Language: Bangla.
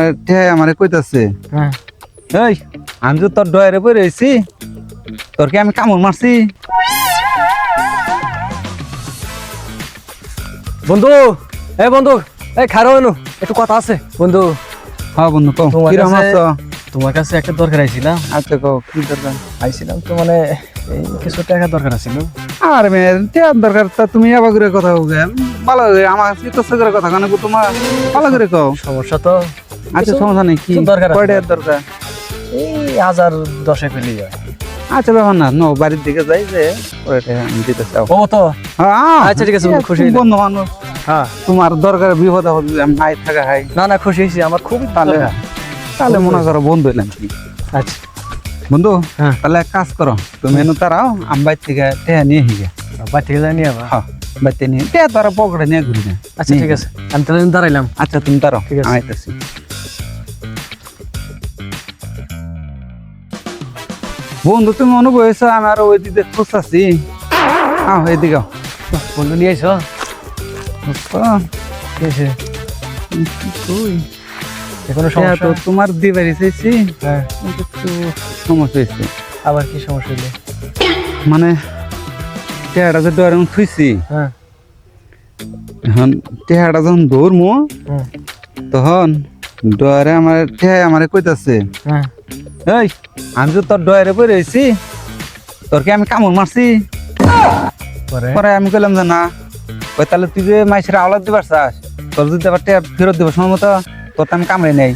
আমারে কইতাছে হ্যাঁ এই আমি তো তোর ডয়ারে বই রয়েছি তোর কি আমি কামড় মারছি বন্ধু বন্ধু খারো এনো একটু কথা আছে বন্ধু। হ্যাঁ বন্ধু কও তোমার কিরকম কাছে- আছো? তোমার কাছে একটা দরকার আইছিলাম। আচ্ছা কও কি দরকার? আইছিলাম তো মানে এই কিছু টাকা দরকার ছিল। আর মেয়ের টিয়ার দরকার তা তুমি আবার করে কথা কও কেন? ভালো করে আমার চিত্ত করে কথা কানে তোমার ভালো করে কও। সমস্যা তো আচ্ছা কিছু- সমস্যা নেই কি কিছু দরকার আছে। কয়টার দরকার? এই 1010 পেলেই হয়। আচ্ছা ব্যাপার না নো বাড়ির দিকে যাই যে ওইটা আমি দিতে চাও ও তো হ্যাঁ আচ্ছা, ঠিক আছে, বন্ধু, খুশি হইলাম। বন্ধু মানুষ হ্যাঁ তোমার দরকার বিপদ আপদ আমি নাই থাকা হাই না খুশি হয়েছি আমার খুবই তাহলে দরকার। তাহলে মনে করো বন্ধু এলাম কি আচ্ছা বন্ধু হ্যাঁ। তাহলে এক কাজ করো তুমি এনু তারাও আমি বাইর থেকে টেহা নিয়ে হিগে বাড়ি থেকে জানি আবার। হ্যাঁ বাইতে নিয়ে টেহা তারা পকেটে নিয়ে ঘুরি না আচ্ছা ঠিক আছে আমি তাহলে দাঁড়াইলাম। আচ্ছা তুমি তারাও ঠিক আছে। আমি আইতাছি বন্ধু তুমি অনুভব হয়েছো আমি আরো ওই দিকে খুঁজতেছি হ্যাঁ এদিকে আও। বন্ধু নিয়ে আইসো আহ, ঠিক আছে তুই কোনো টেহা সমস্যা? তো তোমার দিবারি চাইছি হ্যাঁ কিন্তু একটু সমস্যা হয়েছে আবার কি সমস্যা হইলো? মানে টেহাটা যে ডরে থুইছি হ্যাঁ এখন টেহাটা যখন দৌড়মো হুম, তখন ডয়ারে আমার টেহাই আমারে কইতাছে হ্যাঁ এই আমি তো তোর ডয়ারে বই রয়েছি তোর কি আমি কামড় মারছি পরে পরে আমি কইলাম যে না ওই তাহলে তুই যে মাইসের আওলাদ দিবার চাস তোর যদি আবার টেহা ফেরত দিব সময় মতো তোর তো আমি কামড়ে নেই